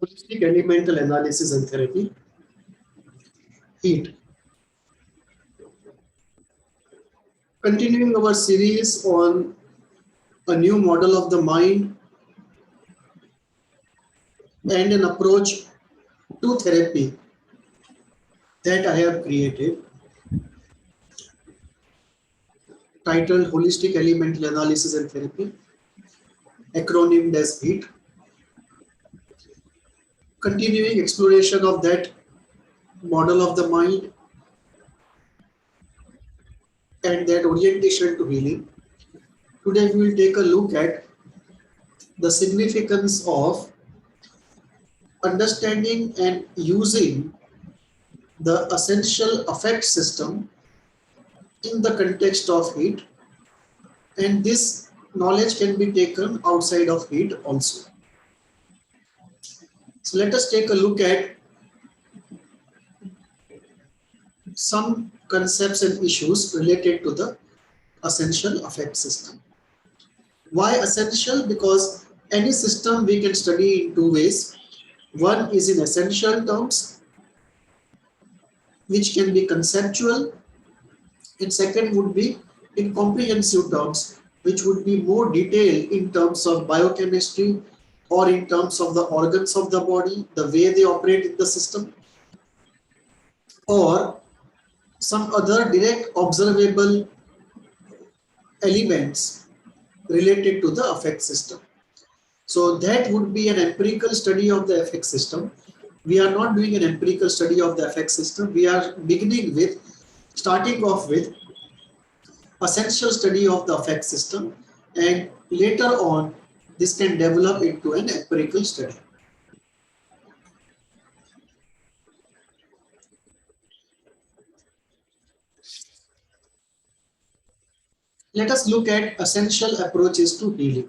holistic elemental analysis and therapy. Heat. Continuing our series on a new model of the mind and an approach to therapy that I have created, titled Holistic Elemental Analysis and Therapy, acronymed as HEAT. Continuing exploration of that model of the mind and that orientation to healing. Today we will take a look at the significance of understanding and using the essential affect system in the context of heat, and this knowledge can be taken outside of heat also. So let us take a look at some concepts and issues related to the essential affect system. Why essential? Because any system we can study in two ways. One is in essential terms, which can be conceptual, and second would be in comprehensive terms, which would be more detailed in terms of biochemistry or in terms of the organs of the body, the way they operate in the system, or some other direct observable elements related to the affect system. So that would be an empirical study of the affect system. We are not doing an empirical study of the affect system. We are starting off with essential study of the affect system, and later on this can develop into an empirical study. Let us look at essential approaches to healing.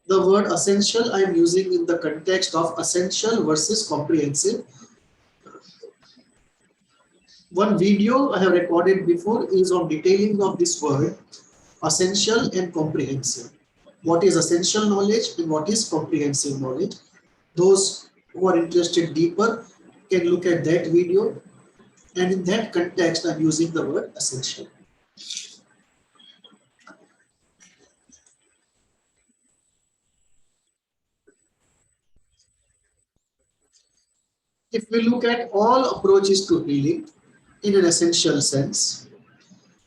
The word essential I am using in the context of essential versus comprehensive. One video I have recorded before is on detailing of this word essential and comprehensive. What is essential knowledge and what is comprehensive knowledge? Those who are interested deeper can look at that video, and in that context I am using the word essential. If we look at all approaches to healing in an essential sense,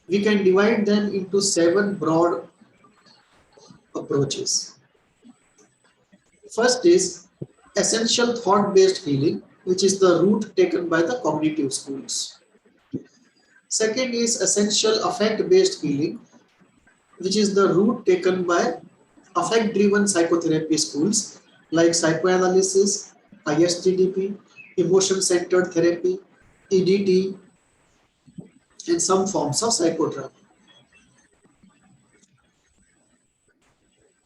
we can divide them into 7 broad approaches. First is essential thought-based healing, which is the route taken by the cognitive schools. Second is essential affect-based healing, which is the route taken by affect-driven psychotherapy schools like psychoanalysis, ISTDP, emotion-centered therapy, EDT, and some forms of psychodrama.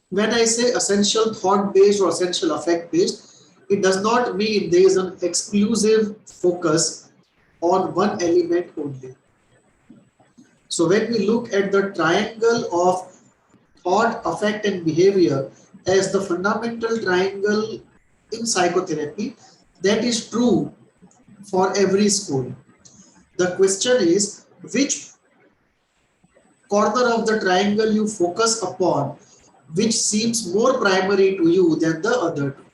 When I say essential thought-based or essential affect-based, it does not mean there is an exclusive focus on one element only. So when we look at the triangle of thought, affect, and behavior as the fundamental triangle in psychotherapy, that is true for every school. The question is which corner of the triangle you focus upon, which seems more primary to you than the other two.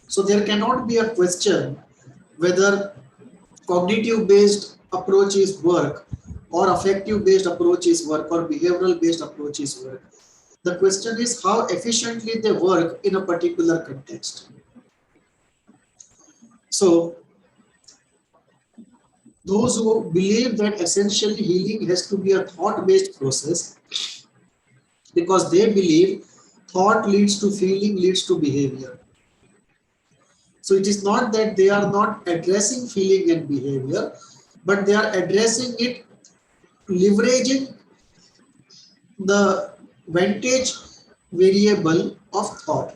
So there cannot be a question whether cognitive based approaches work or affective based approaches work or behavioral based approaches work. The question is how efficiently they work in a particular context. So those who believe that essentially healing has to be a thought-based process, because they believe thought leads to feeling, leads to behavior. So it is not that they are not addressing feeling and behavior, but they are addressing it leveraging the vantage variable of thought.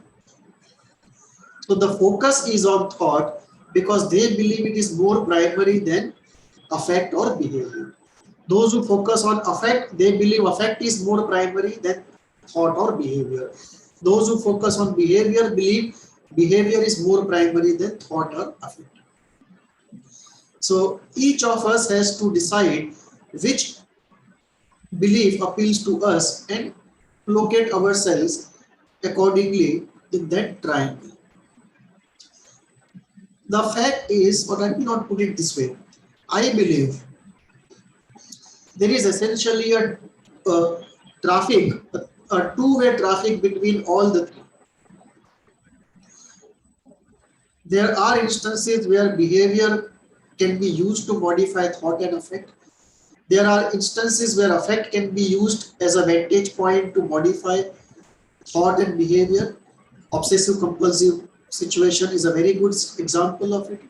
So the focus is on thought because they believe it is more primary than affect or behavior. Those who focus on affect, they believe affect is more primary than thought or behavior. Those who focus on behavior believe behavior is more primary than thought or affect. So each of us has to decide which belief appeals to us and locate ourselves accordingly in that triangle. The fact is, or let me not put it this way, I believe there is essentially a traffic, a two-way traffic between all the three. There are instances where behavior can be used to modify thought and affect. There are instances where affect can be used as a vantage point to modify thought and behavior. Obsessive compulsive situation is a very good example of it.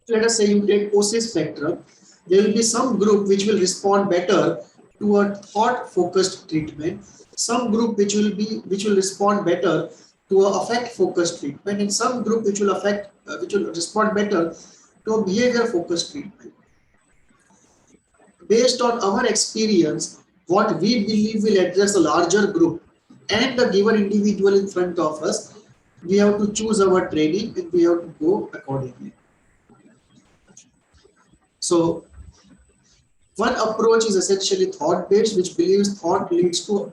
Let us say you take OSHO spectrum, there will be some group which will respond better to a thought focused treatment, some group which will respond better to a affect focused treatment, and some group which will respond better to a behavior focused treatment. Based on our experience, what we believe will address a larger group and the given individual in front of us, we have to choose our training and we have to go accordingly. So one approach is essentially thought-based, which believes thought leads to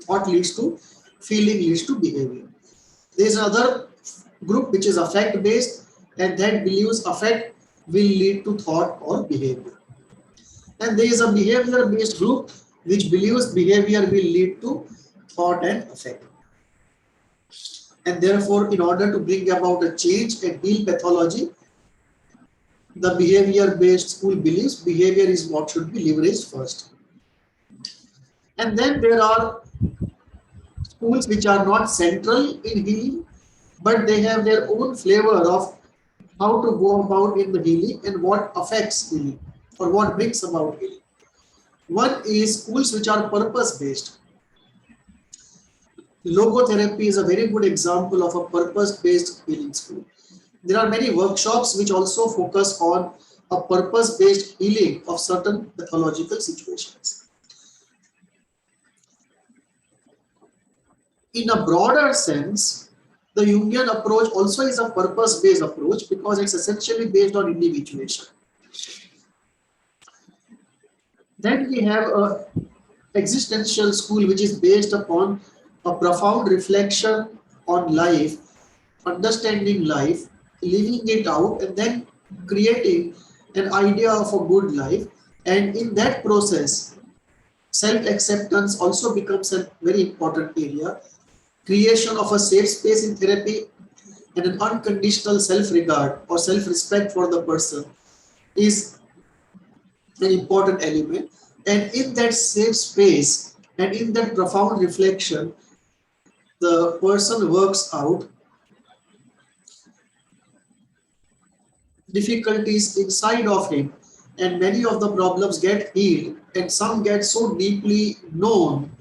thought leads to feeling leads to behavior. There is another group which is affect-based, and that believes affect will lead to thought or behavior. And there is a behavior-based group which believes behavior will lead to thought and affect. And therefore, in order to bring about a change and heal pathology, the behavior-based school believes behavior is what should be leveraged first. And then there are schools which are not central in healing, but they have their own flavor of how to go about in the healing and what affects healing or what brings about healing. One is schools which are purpose-based. Logotherapy is a very good example of a purpose-based healing school. There are many workshops which also focus on a purpose-based healing of certain pathological situations. In a broader sense, the Jungian approach also is a purpose-based approach because it's essentially based on individuation. Then we have an existential school which is based upon a profound reflection on life, understanding life, living it out, and then creating an idea of a good life. And in that process, self-acceptance also becomes a very important area. Creation of a safe space in therapy and an unconditional self-regard or self-respect for the person is an important element. And in that safe space and in that profound reflection, the person works out difficulties inside of him, and many of the problems get healed, and some get so deeply known,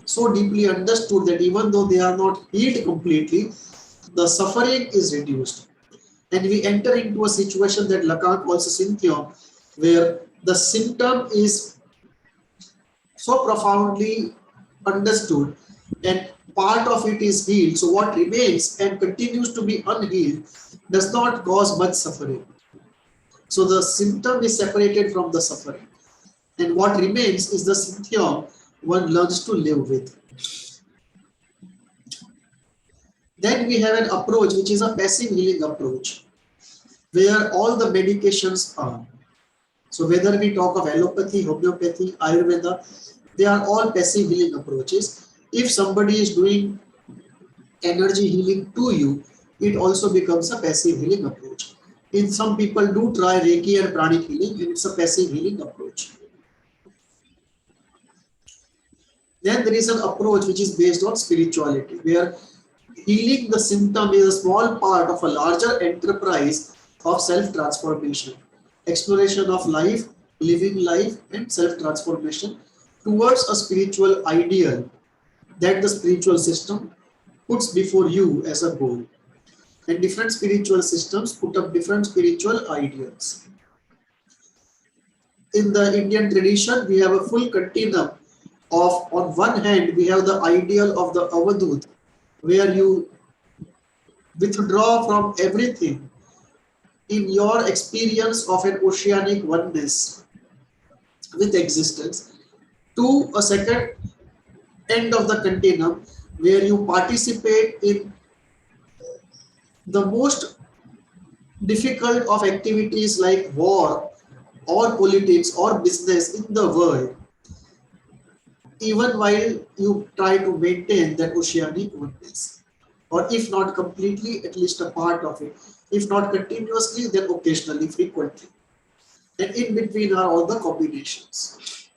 so deeply understood that even though they are not healed completely, the suffering is reduced. And we enter into a situation that Lacan calls a symptom, where the symptom is so profoundly understood and part of it is healed. So what remains and continues to be unhealed does not cause much suffering. So the symptom is separated from the suffering, and what remains is the symptom one learns to live with. Then we have an approach which is a passive healing approach, where all the medications are. So whether we talk of allopathy, homeopathy, Ayurveda, they are all passive healing approaches. If somebody is doing energy healing to you, it also becomes a passive healing approach. In some people do try Reiki and pranic healing, and it's a passive healing approach. Then there is an approach which is based on spirituality, where healing the symptom is a small part of a larger enterprise of self-transformation, exploration of life, living life, and self-transformation towards a spiritual ideal that the spiritual system puts before you as a goal. And different spiritual systems put up different spiritual ideals. in the Indian tradition, we have a full continuum of, on one hand, we have the ideal of the Avadut, where you withdraw from everything in your experience of an oceanic oneness with existence, to a second end of the continuum where you participate in the most difficult of activities like war or politics or business in the world, even while you try to maintain that oceanic oneness, or if not completely, at least a part of it, if not continuously, then occasionally, frequently, and in between are all the combinations.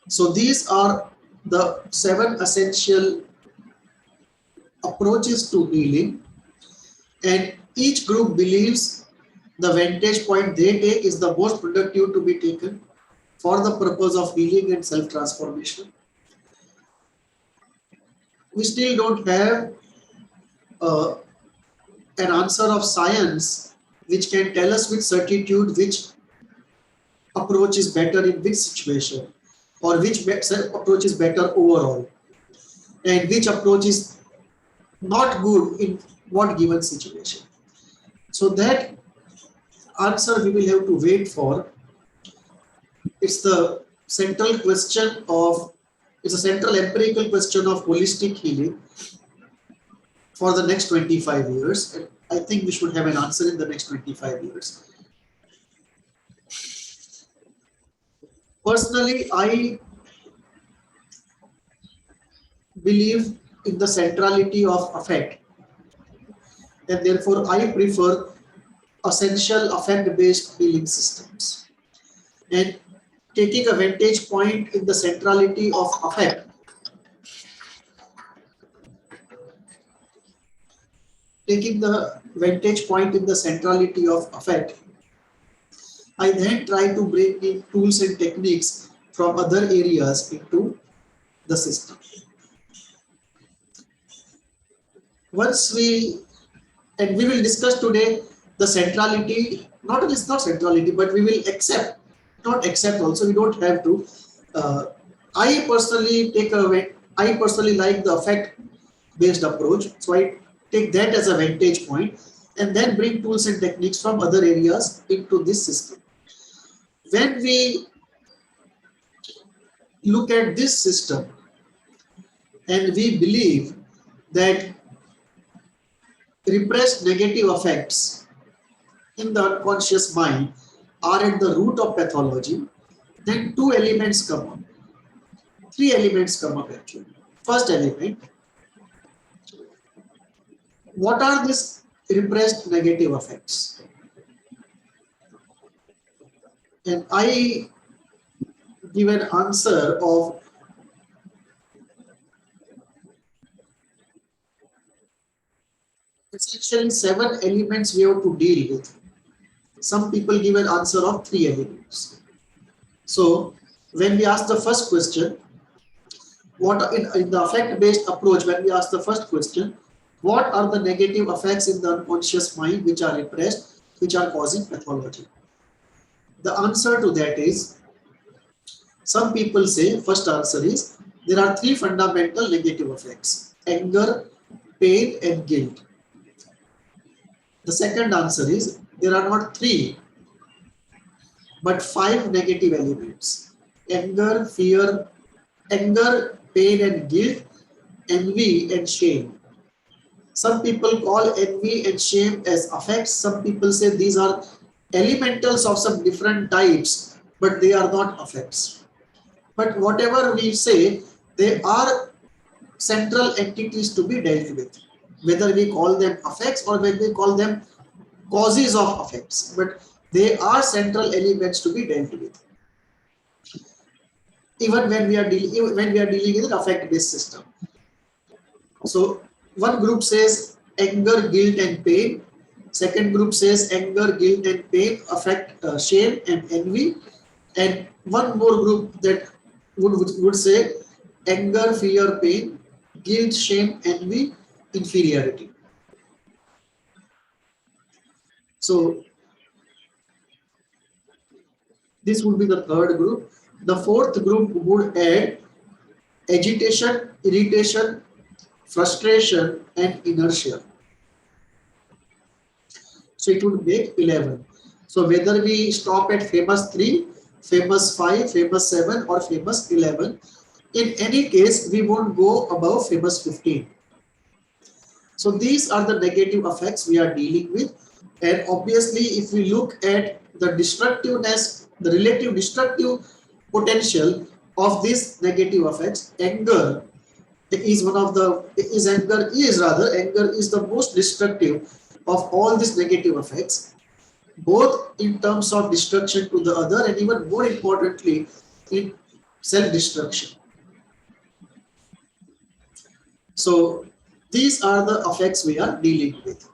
So these are the 7 essential approaches to healing, and each group believes the vantage point they take is the most productive to be taken for the purpose of healing and self-transformation. We still don't have uh, an answer of science which can tell us with certitude which approach is better in which situation, or which approach is better overall, and which approach is not good in what given situation. So that answer we will have to wait for. It's the central question of, it's a central empirical question of holistic healing for the next 25 years. And I think we should have an answer in the next 25 years. Personally, I believe in the centrality of affect, and therefore I prefer essential affect-based healing systems. And taking a vantage point in the centrality of affect, taking the vantage point in the centrality of affect, I then try to bring in tools and techniques from other areas into the system. Once we, and we will discuss today the centrality, not centrality, but we will accept, not accept also, we don't have to. I personally like the affect based approach. So I take that as a vantage point and then bring tools and techniques from other areas into this system. When we look at this system and we believe that repressed negative affects in the unconscious mind are at the root of pathology, then 2 elements come up. 3 elements come up actually. First element, what are these repressed negative affects? And I give an answer of essentially 7 elements we have to deal with. Some people give an answer of 3 elements. So when we ask the first question, what in the affect-based approach, when we ask the first question, what are the negative effects in the unconscious mind which are repressed, which are causing pathology? The answer to that is, some people say, first answer is, there are 3 fundamental negative effects: anger, pain, and guilt. The second answer is, there are not 3, but 5 negative elements: anger, fear, anger, pain and guilt, envy and shame. Some people call envy and shame as affects. Some people say these are elementals of some different types, but they are not affects. But whatever we say, they are central entities to be dealt with, whether we call them affects or whether we call them causes of affects, but they are central elements to be dealt with, even when we are dealing with an affect-based system. So one group says anger, guilt and pain. Second group says anger, guilt and pain affect shame and envy. And one more group that would say anger, fear, pain, guilt, shame, envy, inferiority. So This would be the third group. The fourth group would add agitation, irritation, frustration, and inertia. So it would make 11. So whether we stop at famous 3, famous 5, famous 7, or famous 11, in any case, we won't go above famous 15. So these are the negative effects we are dealing with. And obviously, if we look at the destructiveness, the relative destructive potential of these negative effects, anger is anger is the most destructive of all these negative effects, both in terms of destruction to the other and even more importantly in self-destruction. So these are the effects we are dealing with.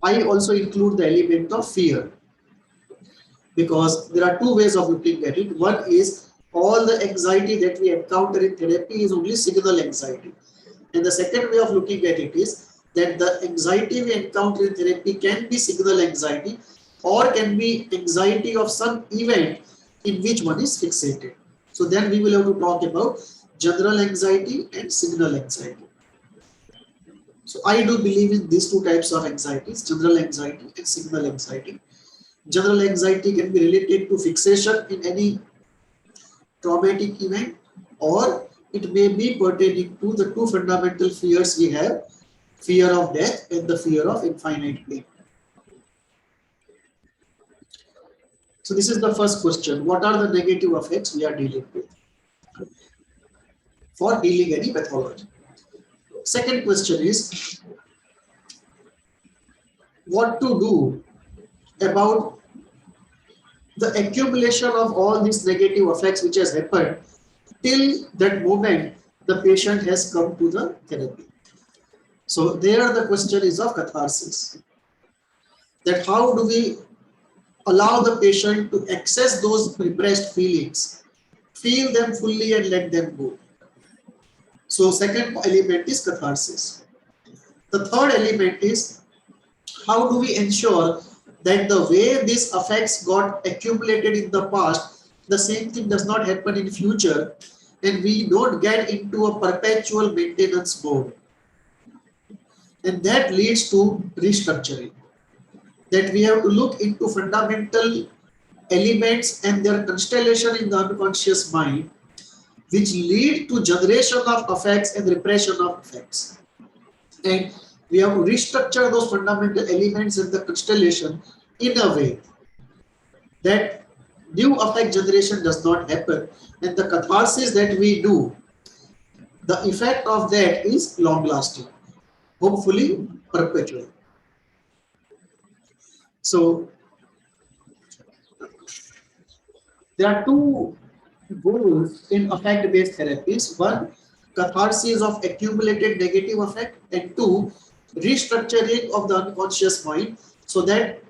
I also include the element of fear, because there are two ways of looking at it. One is all the anxiety that we encounter in therapy is only signal anxiety. And the second way of looking at it is that the anxiety we encounter in therapy can be signal anxiety or can be anxiety of some event in which one is fixated. So then we will have to talk about general anxiety and signal anxiety. So I do believe in these two types of anxieties, general anxiety and signal anxiety. General anxiety can be related to fixation in any traumatic event, or it may be pertaining to the two fundamental fears we have, fear of death and the fear of infinite pain. So this is the first question. What are the negative effects we are dealing with for healing any pathology? Second question is what to do about the accumulation of all these negative effects which has happened till that moment the patient has come to the therapy. So there the question is of catharsis. That how do we allow the patient to access those repressed feelings, feel them fully and let them go. So second element is catharsis. The third element is how do we ensure that the way these effects got accumulated in the past, the same thing does not happen in future and we don't get into a perpetual maintenance mode. And that leads to restructuring. That we have to look into fundamental elements and their constellation in the unconscious mind, which lead to generation of effects and repression of effects. And we have to restructure those fundamental elements in the constellation in a way that new effect generation does not happen, and the catharsis that we do, the effect of that is long lasting, hopefully perpetual. So there are two goals in effect-based therapies. One, catharsis of accumulated negative effect, and two, restructuring of the unconscious mind so that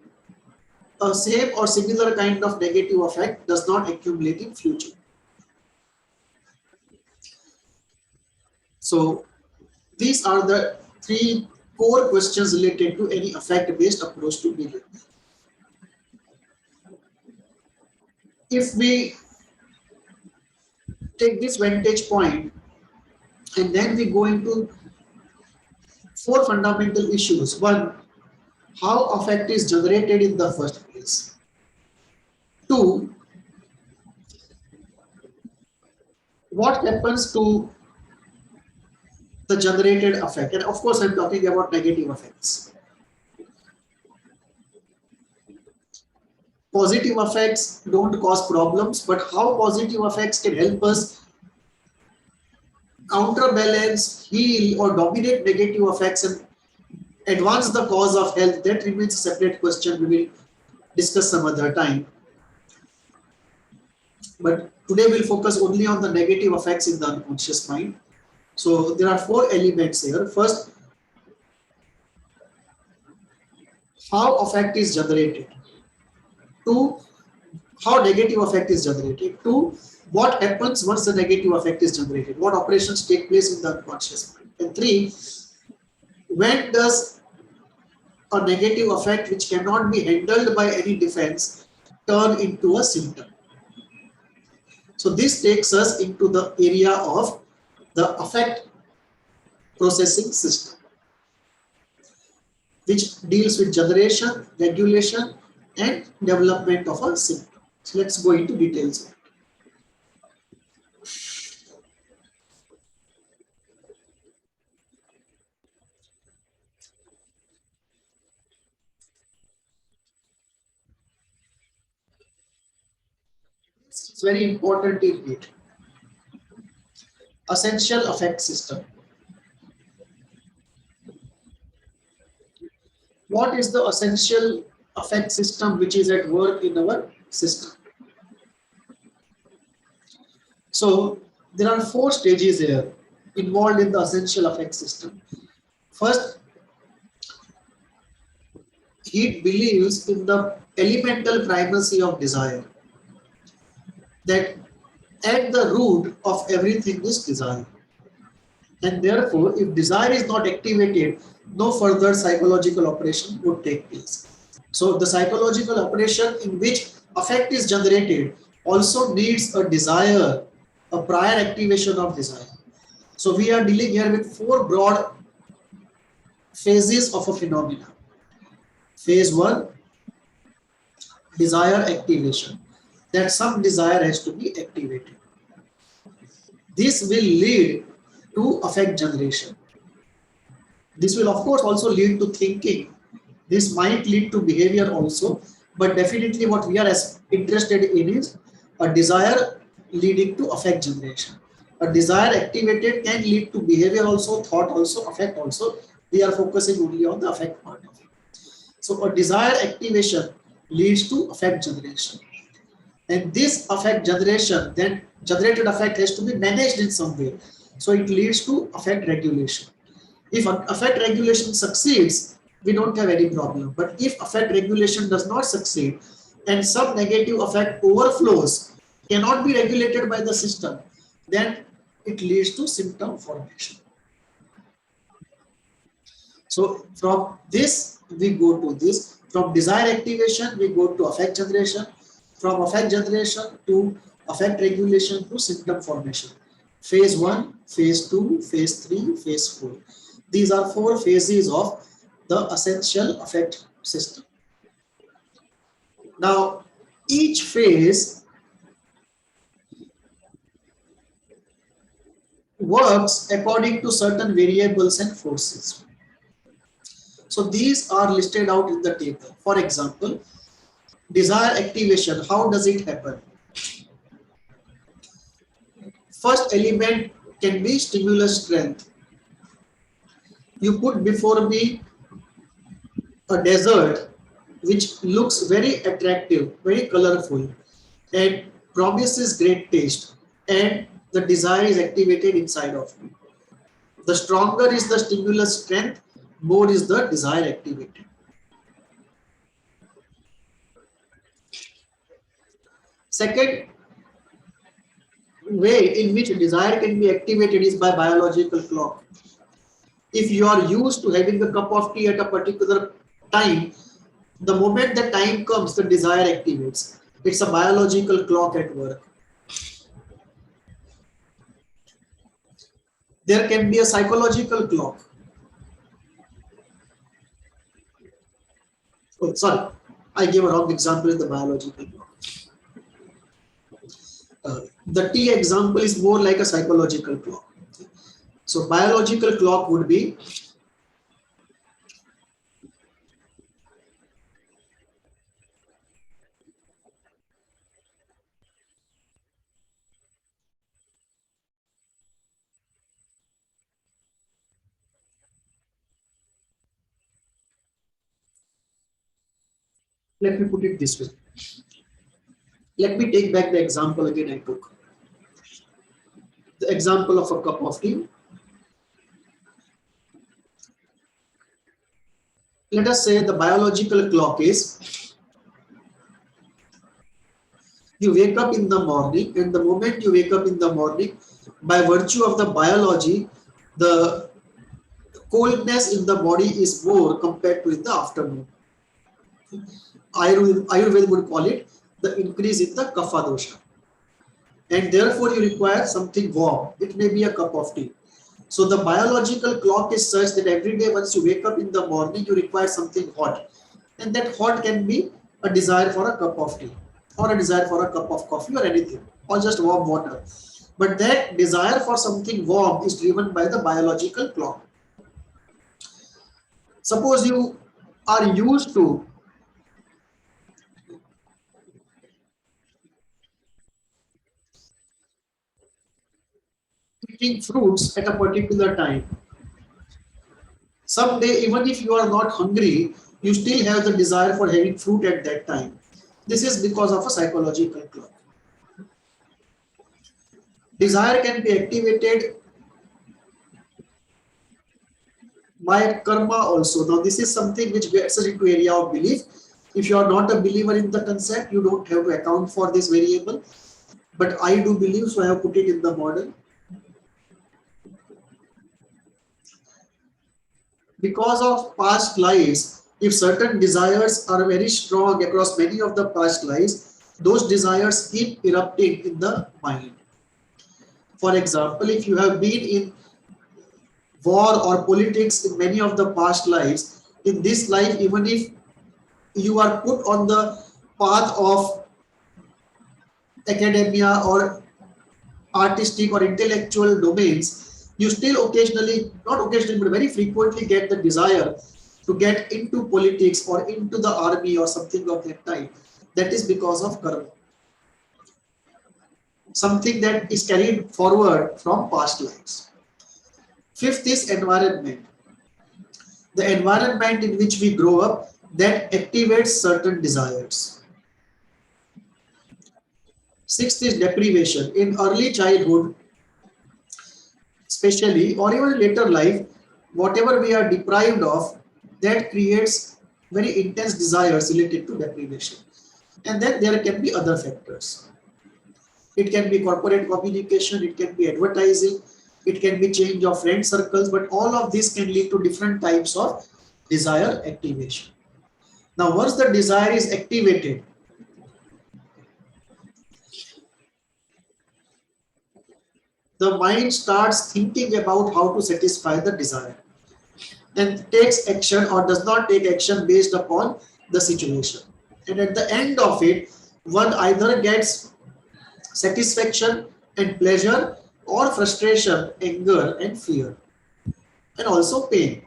a same or similar kind of negative effect does not accumulate in future. So these are the three core questions related to any effect-based approach to healing. If we take this vantage point and then we go into four fundamental issues. One, how affect is generated in the first place. Two, what happens to the generated affect? And of course, I'm talking about negative effects. Positive effects don't cause problems, but how positive effects can help us counterbalance, heal, or dominate negative effects and advance the cause of health, that remains a separate question. We will discuss some other time. But today we'll focus only on the negative effects in the unconscious mind. So there are four elements here. First, how affect is generated. Two, how negative effect is generated. Two, what happens once the negative effect is generated? What operations take place in the unconscious mind? And three, when does a negative effect which cannot be handled by any defense turn into a symptom. So this takes us into the area of the affect processing system, which deals with generation, regulation, and development of a symptom. So let's go into details. It's very important to read. Essential affect system. What is the essential affect system which is at work in our system? So there are 4 stages here involved in the essential affect system. First, he believes in the elemental primacy of desire, that at the root of everything is desire. And therefore, if desire is not activated, no further psychological operation would take place. So the psychological operation in which affect is generated also needs a desire, a prior activation of desire. So we are dealing here with 4 broad phases of a phenomena. Phase 1, desire activation, that some desire has to be activated. This will lead to affect generation. This will of course also lead to thinking. This might lead to behavior also, but definitely what we are interested in is a desire leading to affect generation. A desire activated can lead to behavior also, thought also, affect also. We are focusing only on the affect part of it. So a desire activation leads to affect generation. And this affect generation, then generated affect has to be managed in some way. So it leads to affect regulation. If affect regulation succeeds, we don't have any problem. But if affect regulation does not succeed and some negative affect overflows, cannot be regulated by the system, then it leads to symptom formation. So from this, we go to this. From desire activation, we go to affect generation. From affect generation to affect regulation to symptom formation. Phase 1, phase 2, phase 3, phase 4. These are 4 phases of the essential affect system. Now, each phase works according to certain variables and forces. So these are listed out in the table. For example, desire activation, how does it happen? First element can be stimulus strength. You put before me a desert which looks very attractive, very colorful, and promises great taste, and the desire is activated inside of me. The stronger is the stimulus strength, more is the desire activated. Second way in which desire can be activated is by biological clock. If you are used to having a cup of tea at a particular time, the moment the time comes, the desire activates. It's a biological clock at work. There can be a psychological clock. Oh, sorry, I gave a wrong example in the biological clock. The T example is more like a psychological clock. So biological clock would be let me put it this way. Let me take back the example again I took. The example of a cup of tea. Let us say the biological clock is you wake up in the morning, and the moment you wake up in the morning, by virtue of the biology, the coldness in the body is more compared to in the afternoon. Ayurveda would call it the increase in the kapha dosha, and therefore you require something warm. It may be a cup of tea. So the biological clock is such that every day once you wake up in the morning, you require something hot, and that hot can be a desire for a cup of tea, or a desire for a cup of coffee, or anything, or just warm water. But that desire for something warm is driven by the biological clock. Suppose you are used to eating fruits at a particular time. Someday, even if you are not hungry, you still have the desire for having fruit at that time. This is because of a psychological clock. Desire can be activated by karma also. Now, this is something which gets us into area of belief. If you are not a believer in the concept, you don't have to account for this variable. But I do believe, so I have put it in the model. Because of past lives, if certain desires are very strong across many of the past lives, those desires keep erupting in the mind. For example, if you have been in war or politics in many of the past lives, in this life, even if you are put on the path of academia or artistic or intellectual domains, you still occasionally, not occasionally, but very frequently get the desire to get into politics or into the army or something of that type. That is because of karma. Something that is carried forward from past lives. Fifth is environment. The environment in which we grow up that activates certain desires. Sixth is deprivation. In early childhood, especially, or even later life, whatever we are deprived of, that creates very intense desires related to deprivation. And then there can be other factors. It can be corporate communication, it can be advertising, it can be change of friend circles, but all of this can lead to different types of desire activation. Now, once the desire is activated, the mind starts thinking about how to satisfy the desire and takes action or does not take action based upon the situation. And at the end of it, one either gets satisfaction and pleasure, or frustration, anger and fear, and also pain.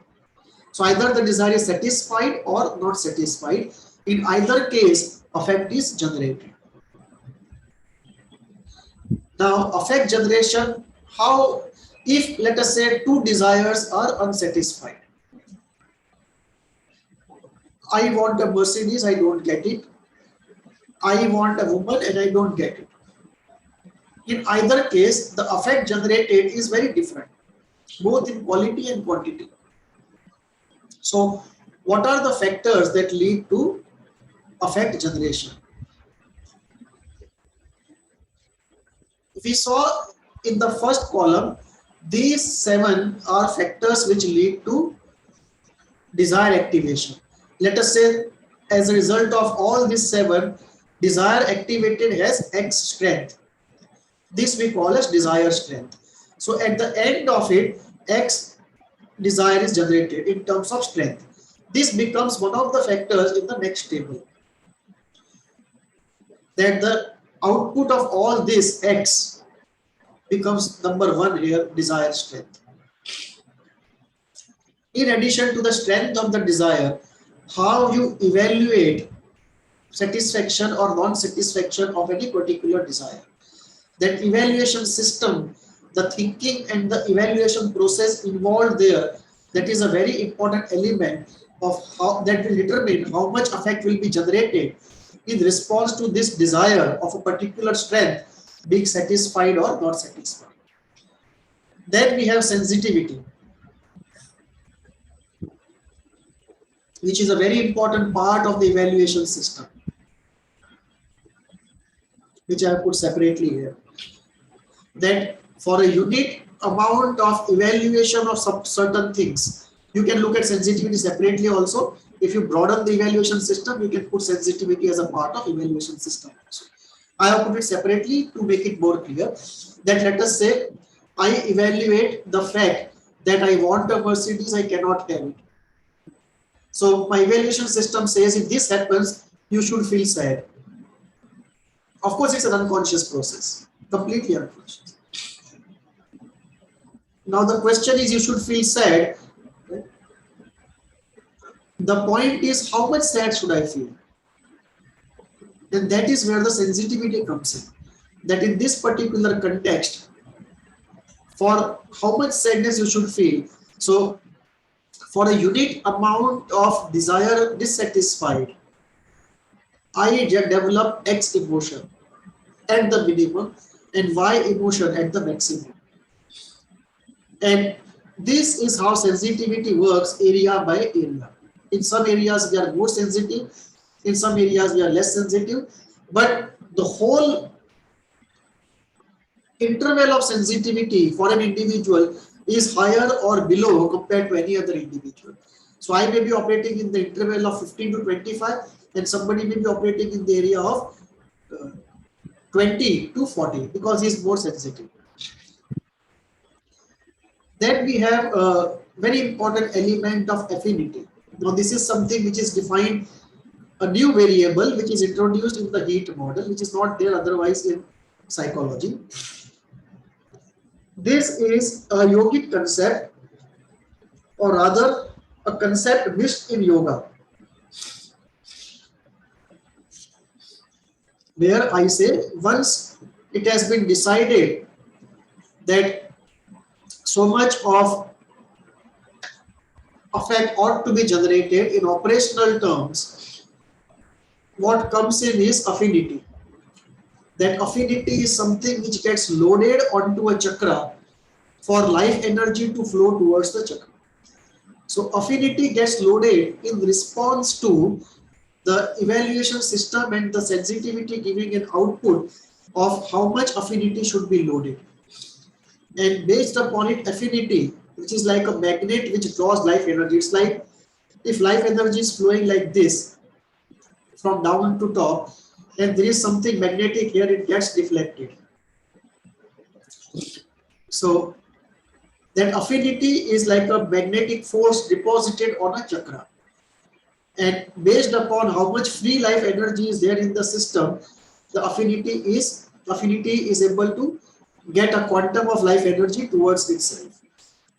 So either the desire is satisfied or not satisfied. In either case, affect is generated. Now, affect generation, how, if let us say two desires are unsatisfied. I want a Mercedes, I don't get it. I want a woman and I don't get it. In either case, the affect generated is very different, both in quality and quantity. So, what are the factors that lead to affect generation? We saw in the first column, these 7 are factors which lead to desire activation. Let us say, as a result of all these 7, desire activated has X strength. This we call as desire strength. So at the end of it, X desire is generated in terms of strength. This becomes one of the factors in the next table. That the output of all this X becomes number 1 here, desire strength. In addition to the strength of the desire, how you evaluate satisfaction or non-satisfaction of any particular desire. That evaluation system, the thinking and the evaluation process involved there, that is a very important element of how that will determine how much affect will be generated in response to this desire of a particular strength being satisfied or not satisfied. Then we have sensitivity, which is a very important part of the evaluation system, which I have put separately here. That for a unique amount of evaluation of some certain things, You can look at sensitivity separately also. If you broaden the evaluation system, you can put sensitivity as a part of evaluation system also. I have put it separately to make it more clear that let us say I evaluate the fact that I want a Mercedes, I cannot have it. So my evaluation system says if this happens, you should feel sad. Of course, it's an unconscious process, completely unconscious. Now the question is, you should feel sad. The point is, how much sad should I feel? And that is where the sensitivity comes in. That in this particular context, for how much sadness you should feel. So for a unit amount of desire dissatisfied, I develop X emotion at the minimum and Y emotion at the maximum. And this is how sensitivity works area by area. In some areas we are more sensitive, in some areas we are less sensitive, but the whole interval of sensitivity for an individual is higher or below compared to any other individual. So I may be operating in the interval of 15 to 25 and somebody may be operating in the area of 20 to 40 because he is more sensitive. Then we have a very important element of affinity. Now this is something which is defined, a new variable which is introduced in the heat model, which is not there otherwise in psychology. This is a yogic concept, or rather a concept missed in yoga, where I say once it has been decided that so much of affect ought to be generated in operational terms, what comes in is affinity. That affinity is something which gets loaded onto a chakra for life energy to flow towards the chakra. So affinity gets loaded in response to the evaluation system and the sensitivity giving an output of how much affinity should be loaded. And based upon it, affinity, which is like a magnet which draws life energy. It's like if life energy is flowing like this from down to top, and there is something magnetic here, it gets deflected. So that affinity is like a magnetic force deposited on a chakra. And based upon how much free life energy is there in the system, the affinity is able to get a quantum of life energy towards itself.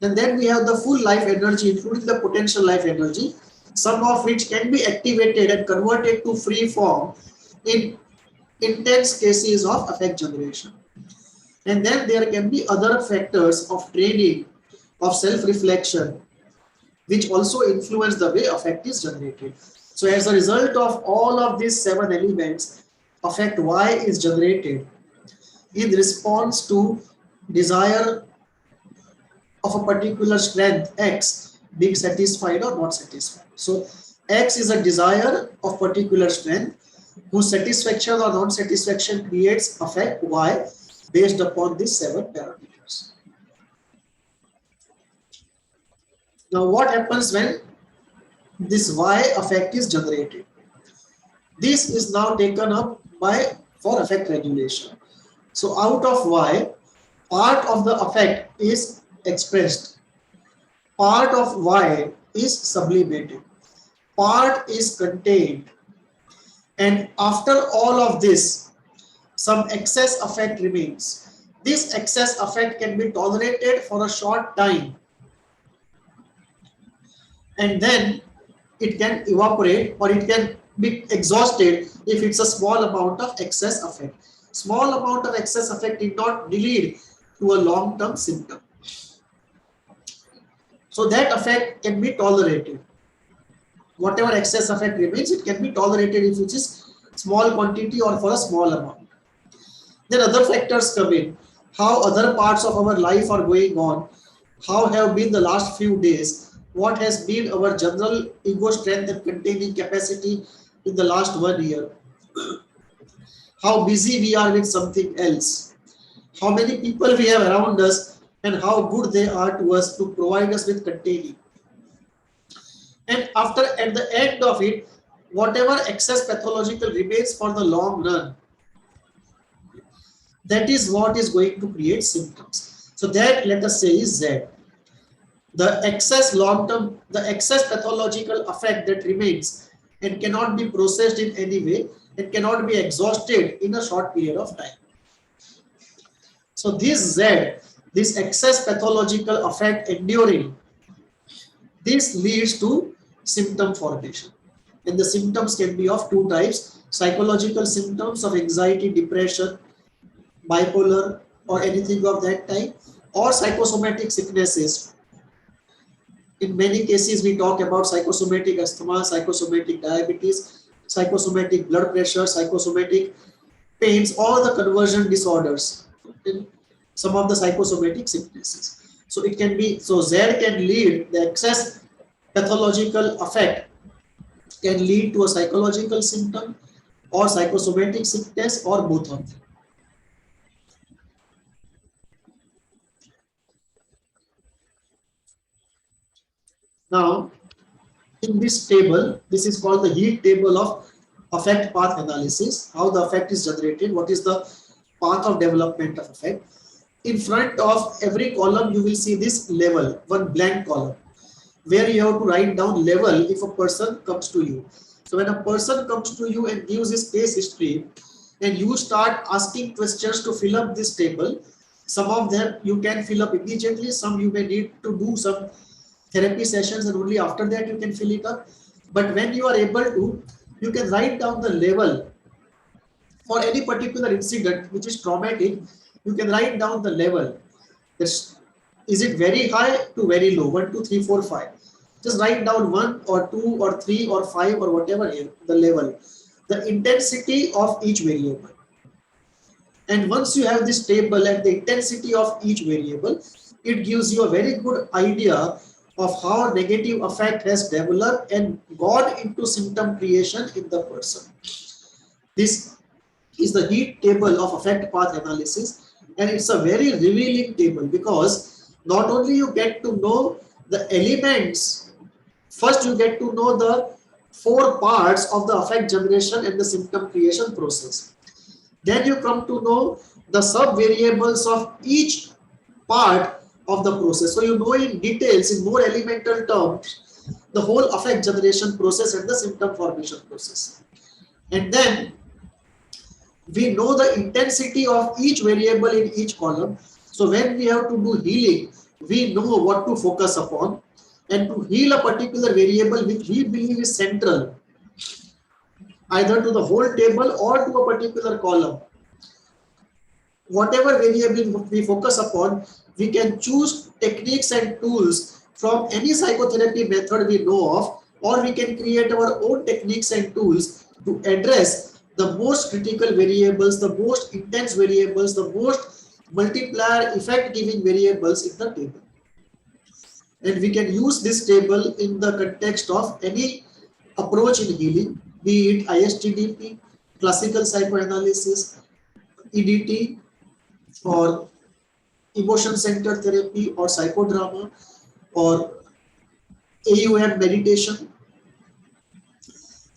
And then we have the full life energy, including the potential life energy, some of which can be activated and converted to free form in intense cases of affect generation. And then there can be other factors of training, of self-reflection, which also influence the way affect is generated. So as a result of all of these 7 elements, affect Y is generated in response to desire of a particular strength X being satisfied or not satisfied. So X is a desire of particular strength whose satisfaction or non-satisfaction creates affect Y based upon these 7 parameters. Now what happens when this Y affect is generated? This is now taken up for affect regulation. So out of Y, part of the affect is expressed, part of Y is sublimated, part is contained, and after all of this, some excess affect remains. This excess affect can be tolerated for a short time and then it can evaporate or it can be exhausted if it's a small amount of excess affect. Small amount of excess affect did not lead to a long-term symptom. So that affect can be tolerated. Whatever excess affect remains, it can be tolerated if it is small quantity or for a small amount. Then other factors come in. How other parts of our life are going on, how have been the last few days, what has been our general ego strength and containing capacity in the last 1 year, how busy we are with something else, how many people we have around us and how good they are to us to provide us with containing. And at the end of it, whatever excess pathological remains for the long run, that is what is going to create symptoms. So that, let us say, is Z. The excess pathological effect that remains and cannot be processed in any way and cannot be exhausted in a short period of time. So this Z, this excess pathological effect enduring, this leads to symptom formation. And the symptoms can be of two types: psychological symptoms of anxiety, depression, bipolar, or anything of that type, or psychosomatic sicknesses. In many cases, we talk about psychosomatic asthma, psychosomatic diabetes, psychosomatic blood pressure, psychosomatic pains, all the conversion disorders, in some of the psychosomatic sicknesses. So it can be, so Z can lead, the excess pathological effect can lead to a psychological symptom or psychosomatic sickness or both of them. Now, in this table, this is called the heat table of affect path analysis. How the effect is generated, what is the path of development of effect. In front of every column, you will see this level, one blank column, where you have to write down level if a person comes to you. So when a person comes to you and gives his case history, and you start asking questions to fill up this table, some of them you can fill up immediately, some you may need to do some therapy sessions and only after that you can fill it up. But when you are able to, you can write down the level for any particular incident which is traumatic. You can write down the level. That's, is it very high to very low, 1, 2, 3, 4, 5. Just write down 1 or 2 or 3 or 5 or whatever the level, the intensity of each variable. And once you have this table and the intensity of each variable, it gives you a very good idea of how negative affect has developed and gone into symptom creation in the person. This is the heat table of affect path analysis, and it's a very revealing table because not only you get to know the elements, first you get to know the 4 parts of the affect generation and the symptom creation process. Then you come to know the sub variables of each part of the process. So you know in details, in more elemental terms, the whole affect generation process and the symptom formation process. And then we know the intensity of each variable in each column. So when we have to do healing, we know what to focus upon, and to heal a particular variable which we believe is central, either to the whole table or to a particular column. Whatever variable we focus upon, we can choose techniques and tools from any psychotherapy method we know of, or we can create our own techniques and tools to address the most critical variables, the most intense variables, the most multiplier effect giving variables in the table. And we can use this table in the context of any approach in healing, be it ISTDP, classical psychoanalysis, EDT, or emotion-centered therapy, or psychodrama, or AUM meditation.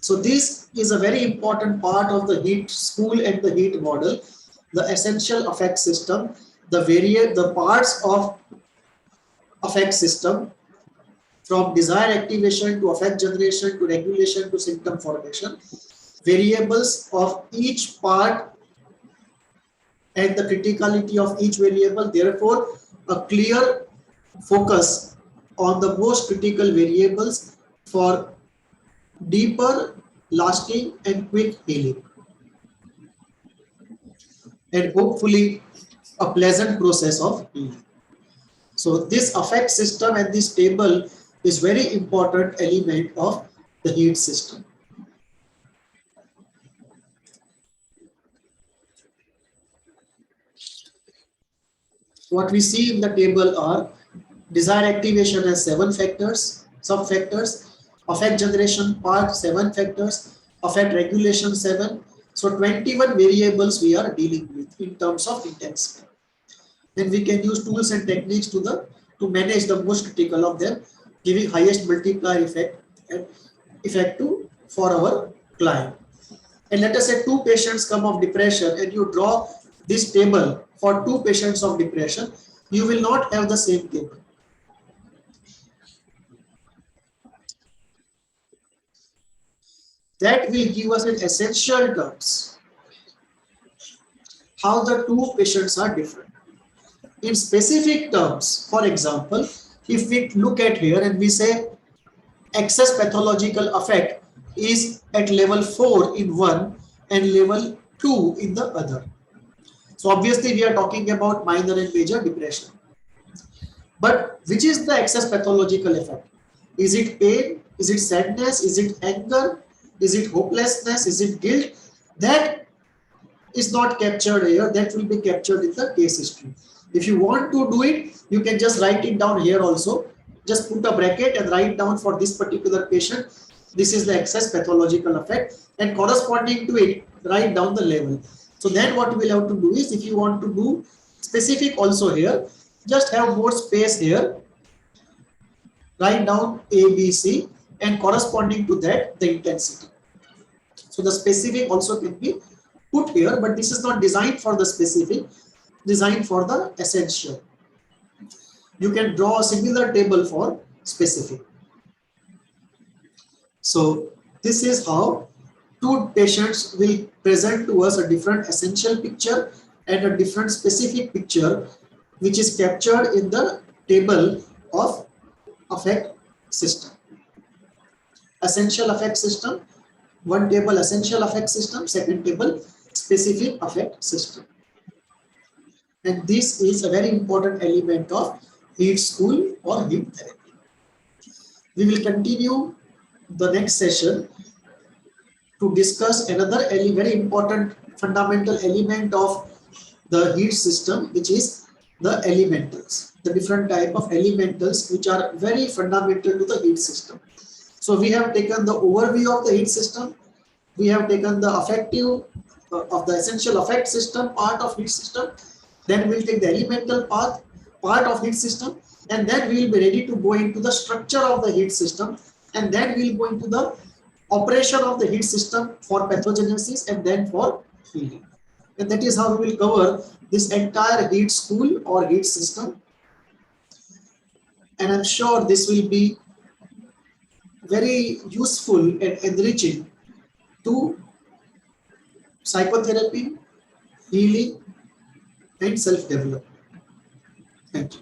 So this is a very important part of the HEAT school and the HEAT model, the essential affect system, the parts of affect system, from desire activation to affect generation to regulation to symptom formation, variables of each part and the criticality of each variable. Therefore, a clear focus on the most critical variables for deeper, lasting and quick healing, and hopefully a pleasant process of healing. So this affect system and this table is very important element of the HEAT system. What we see in the table are desire activation has 7 factors, sub-factors, affect generation part 7 factors, affect regulation 7. So 21 variables we are dealing with in terms of intensity. Then we can use tools and techniques to manage the most critical of them, giving highest multiplier effect and effective for our client. And let us say 2 patients come of depression, and you draw this table for 2 patients of depression. You will not have the same table. That will give us in essential terms how the 2 patients are different. In specific terms, for example, if we look at here and we say excess pathological affect is at level 4 in one and level 2 in the other. So obviously we are talking about minor and major depression. But which is the excess pathological effect? Is it pain? Is it sadness? Is it anger? Is it hopelessness? Is it guilt? That is not captured here. That will be captured in the case history. If you want to do it, you can just write it down here also. Just put a bracket and write down for this particular patient, this is the excess pathological effect, and corresponding to it, write down the level. So then what we will have to do is, if you want to do specific also here, just have more space here, write down A, B, C, and corresponding to that, the intensity. So the specific also can be put here, but this is not designed for the specific, designed for the essential. You can draw a similar table for specific. So this is how 2 patients will present to us a different essential picture and a different specific picture, which is captured in the table of affect system. Essential affect system, one table essential affect system, second table specific affect system. And this is a very important element of heat school or heat therapy. We will continue the next session to discuss another very important fundamental element of the heat system, which is the elementals, the different type of elementals which are very fundamental to the heat system. So we have taken the overview of the heat system, we have taken the affective of the essential affect system part of heat system, then we'll take the elemental part of heat system, and then we will be ready to go into the structure of the heat system, and then we'll go into the operation of the heat system for pathogenesis and then for healing. And that is how we will cover this entire heat school or heat system. And I'm sure this will be very useful and enriching to psychotherapy, healing, and self-development. Thank you.